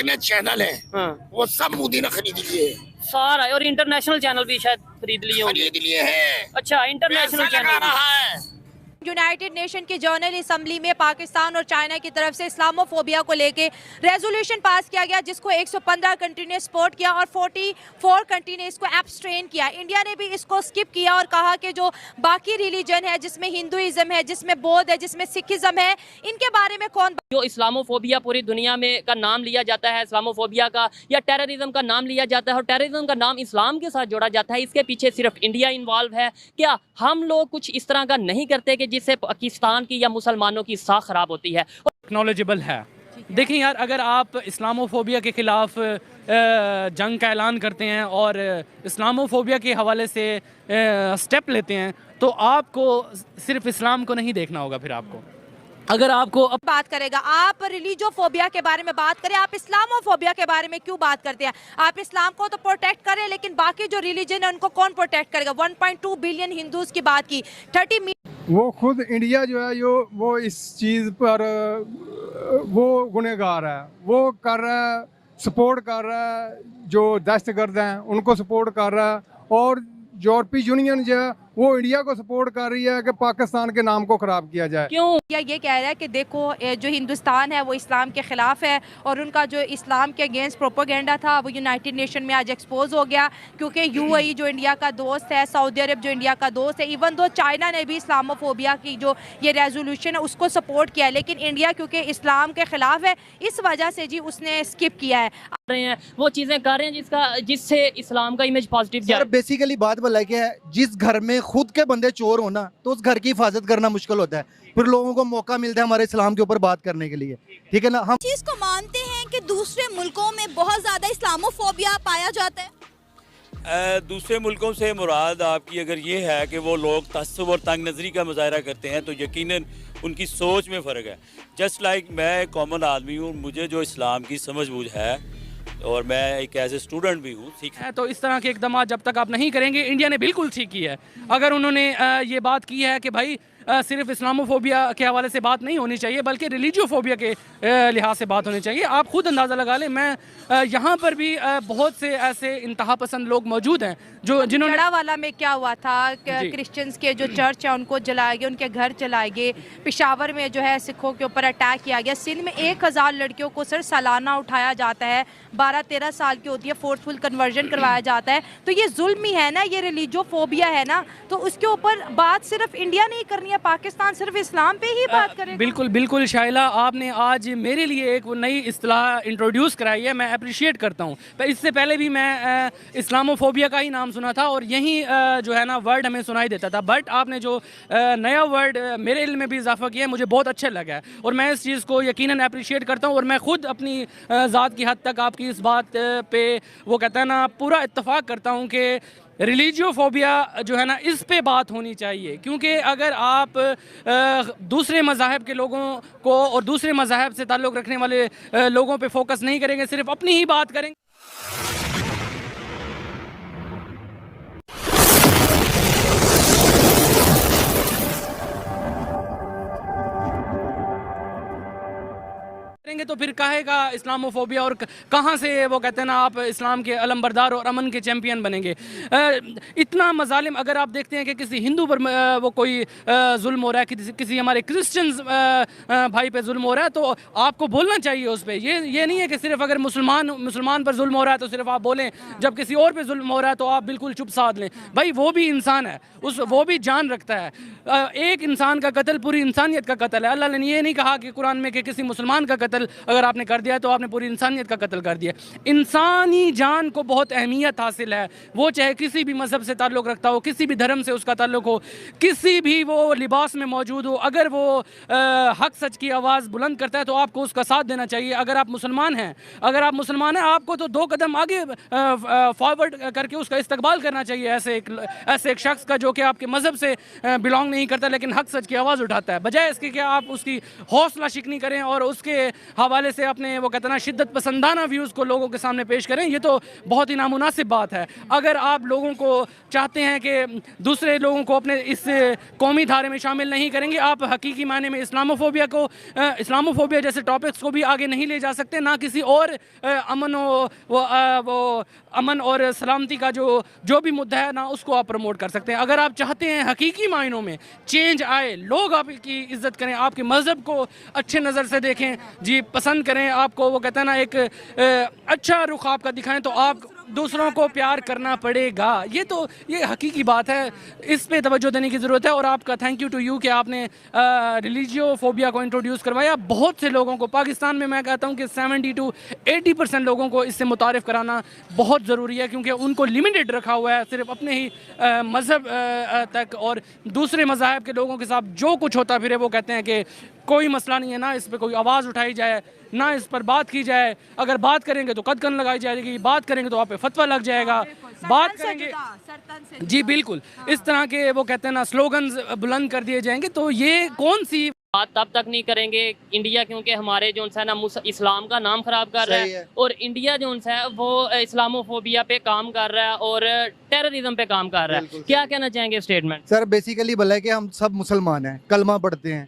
जितने चैनल हैं हाँ वो सब मोदी ने खरीद लिए, सारा, और इंटरनेशनल चैनल भी शायद खरीद लिए होंगे। खरीद लिए हैं, अच्छा, इंटरनेशनल पैसा लगा चैनल। रहा है। यूनाइटेड नेशन की जनरल असम्बली में पाकिस्तान और चाइना की तरफ से इस्लामोफोबिया को लेके रेजोल्यूशन पास किया गया, जिसको 115 कंट्री ने सपोर्ट किया और 44 कंट्री ने इसको एब्सट्रेन किया। इंडिया ने भी इसको स्किप किया और कहा कि जो बाकी रिलीजन है, जिसमें हिंदुइज्म है, जिसमें बौद्ध है, जिसमें सिखिज्म है, इनके बारे में कौन। जो इस्लामोफोबिया पूरी दुनिया में का नाम लिया जाता है, इस्लामोफोबिया का या टेररिज्म का नाम लिया जाता है, और टेररिज्म का नाम इस्लाम के साथ जोड़ा जाता है, इसके पीछे सिर्फ इंडिया इन्वॉल्व है। क्या हम लोग कुछ इस तरह का नहीं करते कि जिससे पाकिस्तान की या मुसलमानों की साख खराब होती है? एक्नॉलेजेबल है। देखिए यार, अगर आप इस्लामोफोबिया के ख़िलाफ़ जंग का ऐलान करते हैं और इस्लामोफोबिया के हवाले से स्टेप लेते हैं, तो आपको सिर्फ इस्लाम को नहीं देखना होगा। फिर आपको अगर आपको बात करेगा, आप रिलीजियोफोबिया के बारे में बात करें, आप इस्लामोफोबिया के बारे में क्यों बात करते हैं? आप इस्लाम को तो प्रोटेक्ट करें, लेकिन बाकी जो रिलीजन है उनको कौन प्रोटेक्ट करेगा? 1.2 बिलियन हिंदूज की बात की, 30 मिलियन। वो खुद इंडिया जो है वो इस चीज़ पर वो गुनहगार है, वो कर रहा है, सपोर्ट कर रहा है, जो दहशतगर्द हैं उनको सपोर्ट कर रहा है, और यूरोपीय यूनियन जो है वो इंडिया को सपोर्ट कर रही है कि पाकिस्तान के नाम को ख़राब किया जाए। क्यों? ये कह रहा है कि देखो, जो हिंदुस्तान है वो इस्लाम के ख़िलाफ़ है, और उनका जो इस्लाम के अगेंस्ट प्रोपोगेंडा था वो यूनाइटेड नेशन में आज एक्सपोज हो गया, क्योंकि यूएई जो इंडिया का दोस्त है, सऊदी अरब जो इंडिया का दोस्त है, इवन दो चाइना ने भी इस्लामोफोबिया की जो ये रेजोल्यूशन है उसको सपोर्ट किया है, लेकिन इंडिया क्योंकि इस्लाम के ख़िलाफ़ है, इस वजह से जी उसने स्किप किया है। रहे हैं वो चीज़ें कर रहे हैं जिससे इस्लाम का इमेज पॉजिटिव जा रहा है। बेसिकली बात बोला कि जिस घर में खुद के बंदे चोर होना, तो उस घर की हिफाजत करना मुश्किल होता है, फिर लोगों को मौका मिलता है हमारे इस्लाम के ऊपर बात करने के लिए। ठीक है ना? हम चीज को मानते हैं कि दूसरे मुल्कों में बहुत ज्यादा इस्लामोफोबिया पाया जाता है। दूसरे मुल्कों से मुराद आपकी अगर ये है कि वो लोग तअस्सुब और तंग नज़री का मुजाहरा करते हैं, तो यकीनन उनकी सोच में फ़र्क है। जस्ट लाइक मैं एक कॉमन आदमी हूँ, मुझे जो इस्लाम की समझ बूझ है, और मैं एक एज ए स्टूडेंट भी हूँ, ठीक है। तो इस तरह के इक़दाम जब तक आप नहीं करेंगे, इंडिया ने बिल्कुल ठीक की है। अगर उन्होंने ये बात की है कि भाई सिर्फ इस्लामोफोबिया के हवाले से बात नहीं होनी चाहिए, बल्कि रिलीजियोफोबिया के लिहाज से बात होनी चाहिए। आप खुद अंदाज़ा लगा लें, मैं यहाँ पर भी बहुत से ऐसे इंतहा पसंद लोग मौजूद हैं जिन्होंने वाला में क्या हुआ था, क्रिश्चियंस के जो चर्च है उनको जलाए गए, उनके घर जलाए गए। पेशावर में जो है सिखों के ऊपर अटैक किया गया। सिंध में 1000 लड़कियों को सर सालाना उठाया जाता है, 12-13 साल की होती है, फोर्सफुल कन्वर्जन करवाया जाता है। तो ये जुल्म ही है ना, ये रिलीजियोफोबिया है ना, तो उसके ऊपर बात सिर्फ इंडिया नहीं करनी है, पाकिस्तान सिर्फ इस्लाम पे ही बात करेगा। बिल्कुल बिल्कुल शाइला, आपने आज मेरे लिए एक नई इस्तिलाह इंट्रोड्यूस कराई है, मैं अप्रिशिएट करता हूँ। इससे पहले भी मैं इस्लामोफोबिया का ही नाम सुना था, और यही जो है ना वर्ड हमें सुनाई देता था, बट आपने जो नया वर्ड मेरे इल्म में भी इजाफा किया है, मुझे बहुत अच्छा लगा है, और मैं इस चीज़ को यकीनन अप्रिशिएट करता हूँ। और मैं खुद अपनी ज़ात की हद तक आपकी इस बात पे वो कहता है ना पूरा इत्तफाक करता हूँ कि रिलीजियोफोबिया जो है ना इस पे बात होनी चाहिए, क्योंकि अगर आप दूसरे मज़ाहब के लोगों को और दूसरे मज़ाहब से ताल्लुक़ रखने वाले लोगों पे फोकस नहीं करेंगे, सिर्फ अपनी ही बात करेंगे। तो फिर कहेगा इस्लामोफोबिया, और कहाँ से वो कहते हैं ना आप इस्लाम के अलमबरदार और अमन के चैम्पियन बनेंगे। इतना मजालिम अगर आप देखते हैं कि किसी हिंदू पर वो कोई जुल्म हो रहा है, किसी हमारे क्रिश्चियंस भाई पे जुल्म हो रहा है, तो आपको बोलना चाहिए उस पर। ये नहीं है कि सिर्फ अगर मुसलमान पर जुल्म हो रहा है तो सिर्फ आप बोलें, जब किसी और पे जुल्म हो रहा है तो आप बिल्कुल चुप साध लें। भाई वो भी इंसान है, वो भी जान रखता है। एक इंसान का कत्ल पूरी इंसानियत का कत्ल है। अल्लाह ने ये नहीं कहा कि कुरान में कि किसी मुसलमान का कत्ल अगर आपने कर दिया तो आपने पूरी इंसानियत का कत्ल कर दिया। इंसानी जान को बहुत अहमियत हासिल है, वो चाहे किसी भी मज़हब से ताल्लुक़ रखता हो, किसी भी धर्म से उसका ताल्लुक़ हो, किसी भी वो लिबास में मौजूद हो, अगर वो हक सच की आवाज़ बुलंद करता है तो आपको उसका साथ देना चाहिए। अगर आप मुसलमान हैं आपको तो 2 कदम आगे फॉरवर्ड करके उसका इस्तकबाल करना चाहिए ऐसे एक शख्स का जो कि आपके मज़हब से बिलोंग नहीं करता, लेकिन हक सच की आवाज़ उठाता है। बजाय इसके कि आप उसकी हौसला शिकनी करें और उसके हवाले से अपने वो कहते हैं ना शिद्दत पसंदाना व्यूज़ को लोगों के सामने पेश करें, ये तो बहुत ही नामुनासिब बात है। अगर आप लोगों को चाहते हैं कि दूसरे लोगों को अपने इस कौमी धारे में शामिल नहीं करेंगे, आप हकीकी मायने में इस्लामोफोबिया जैसे टॉपिक्स को भी आगे नहीं ले जा सकते, ना किसी और अमन और सलामती का जो भी मुद्दा है ना उसको आप प्रमोट कर सकते हैं। अगर आप चाहते हैं हकीकी मायनों में चेंज आए, लोग आपकी इज्जत करें, आपके मज़हब को अच्छे नज़र से देखें, जी पसंद करें, आपको वो कहते हैं ना एक अच्छा रुख आपका दिखाएं, तो आप दूसरों को प्यार करना पड़ेगा। ये हकीकी बात है, इस पे तवज्जो देने की ज़रूरत है। और आपका थैंक यू टू यू कि आपने रिलीजियोफोबिया को इंट्रोड्यूस करवाया। बहुत से लोगों को पाकिस्तान में, मैं कहता हूँ कि 70 to 80% लोगों को इससे मुतारिफ़ कराना बहुत ज़रूरी है, क्योंकि उनको लिमिटेड रखा हुआ है सिर्फ अपने ही मज़हब तक, और दूसरे मज़ाहब के लोगों के साथ जो कुछ होता फिर वो कहते हैं कि कोई मसला नहीं है, ना इस पर कोई आवाज़ उठाई जाए, ना इस पर बात की जाए, अगर बात करेंगे तो कदकन लगाई जाएगी, बात करेंगे तो आप पे फतवा लग जाएगा, बात करेंगे जी बिल्कुल इस तरह के वो कहते हैं ना स्लोगन्स बुलंद कर दिए जाएंगे। तो ये कौन सी बात तब तक नहीं करेंगे इंडिया, क्योंकि हमारे जो है ना इस्लाम का नाम खराब कर रहा है, और इंडिया जो है वो इस्लामोफोबिया पे काम कर रहा है और टेररिज्म पे काम कर रहा है। क्या कहना चाहेंगे स्टेटमेंट? सर बेसिकली भला है कि हम सब मुसलमान हैं, कलमा पढ़ते हैं।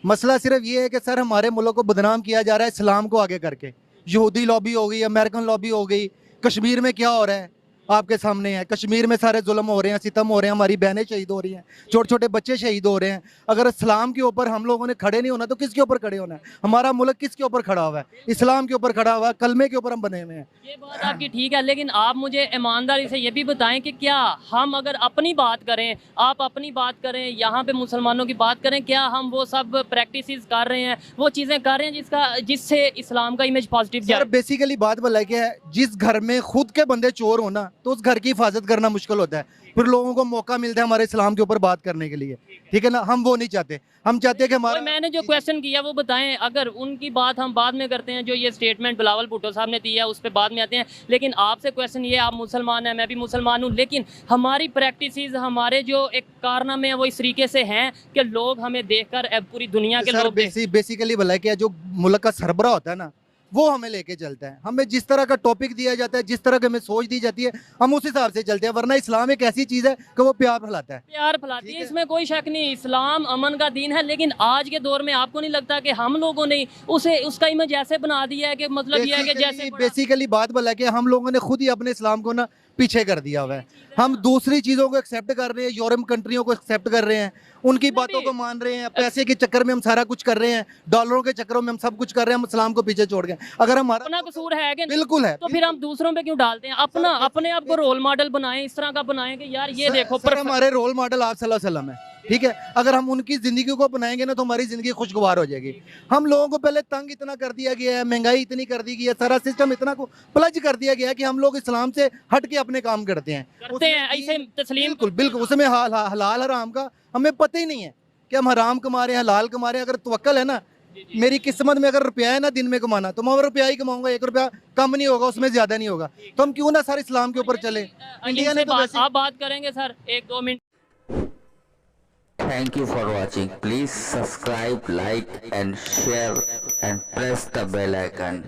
मसला सिर्फ ये है कि सर हमारे मुल्क को बदनाम किया जा रहा है इस्लाम को आगे करके। यहूदी लॉबी हो गई, अमेरिकन लॉबी हो गई। कश्मीर में क्या हो रहा है आपके सामने है, कश्मीर में सारे जुल्म हो रहे हैं, सितम हो रहे हैं, हमारी बहनें शहीद हो रही हैं, छोटे छोटे बच्चे शहीद हो रहे हैं। अगर इस्लाम के ऊपर हम लोगों ने खड़े नहीं होना तो किसके ऊपर खड़े होना है? हमारा मुल्क किसके ऊपर खड़ा हुआ है? इस्लाम के ऊपर खड़ा हुआ है, कलमे के ऊपर हम बने हुए हैं। ये बात आपकी ठीक है, लेकिन आप मुझे ईमानदारी से ये भी बताएं कि क्या हम अगर अपनी बात करें, आप अपनी बात करें, यहाँ पे मुसलमानों की बात करें, क्या हम वो सब प्रैक्टिसेस कर रहे हैं, वो चीज़ें कर रहे हैं जिससे इस्लाम का इमेज पॉजिटिव जाए? बेसिकली बात भला क्या है, जिस घर में खुद के बंदे चोर होना तो उस घर की हिफाजत करना मुश्किल होता है, फिर लोगों को मौका मिलता है हमारे इस्लाम के ऊपर बात करने के लिए, ठीक है ना। हम वो नहीं चाहते, हम चाहते हैं कि हमारा मैंने जो क्वेश्चन किया वो बताएं। अगर उनकी बात हम बाद में करते हैं, जो ये स्टेटमेंट बिलावल भुट्टो साहब ने दिया उस पर बाद में आते हैं, लेकिन आपसे क्वेश्चन ये, आप मुसलमान हैं, मैं भी मुसलमान हूँ, लेकिन हमारी प्रैक्टिसेस, हमारे जो एक कारनामे हैं वो इस तरीके से हैं कि लोग हमें देखकर पूरी दुनिया के लोग बेसिकली भला क्या, जो मुल्क का सरबराह होता है ना वो हमें लेके चलता है। हमें जिस तरह का टॉपिक दिया जाता है, जिस तरह की हमें सोच दी जाती है, हम उस हिसाब से चलते हैं। वरना इस्लाम एक ऐसी चीज़ है कि वो प्यार फैलाता है, प्यार फैलाती है, इसमें कोई शक नहीं। इस्लाम अमन का दीन है, लेकिन आज के दौर में आपको नहीं लगता कि हम लोगों ने उसका इमेज ऐसे बना दिया है कि मतलब ये है कि जैसे बेसिकली बात बोला कि हम लोगों ने खुद ही अपने इस्लाम को ना पीछे कर दिया हुआ है। हम दूसरी चीज़ों को एक्सेप्ट कर रहे हैं, यूरोप कंट्रियों को एक्सेप्ट कर रहे हैं, उनकी बातों को मान रहे हैं, पैसे के चक्कर में हम सारा कुछ कर रहे हैं, डॉलरों के चक्करों में हम सब कुछ कर रहे हैं, हम इस्लाम को पीछे छोड़ गए। अगर हमारा अपना कसूर है कि बिल्कुल है, तो फिर हम दूसरों पे क्यों डालते हैं? अपने आप को रोल मॉडल बनाएं, इस तरह का बनाएं कि यार ये देखो सर हमारे रोल मॉडल आप सल्लल्लाहु अलैहि वसल्लम है, ठीक है। अगर हम उनकी ज़िंदगी को अपनाएंगे ना तो हमारी ज़िंदगी खुशगवार हो जाएगी। हम लोगों को पहले तंग इतना कर दिया गया है, महंगाई इतनी कर दी गई है, सारा सिस्टम इतना को प्लज कर दिया गया है कि हम लोग इस्लाम से हट के अपने काम करते हैं ऐसे तस्लीम। बिल्कुल उसमें हलाल हराम का हमें पता ही नहीं है कि हम हराम कमा रहे हैं, हलाल कमा रहे हैं। अगर तवक्कल है ना, मेरी किस्मत में अगर रुपया है ना दिन में कमाना, तो मैं रुपया ही कमाऊंगा, 1 रुपया कम नहीं होगा, उसमें ज्यादा नहीं होगा। तो हम क्यों ना सर इस्लाम के ऊपर चले। इंडिया ने तो आप बात करेंगे sir 1-2 minute. Thank you for watching. Please subscribe, like and share and press the bell icon.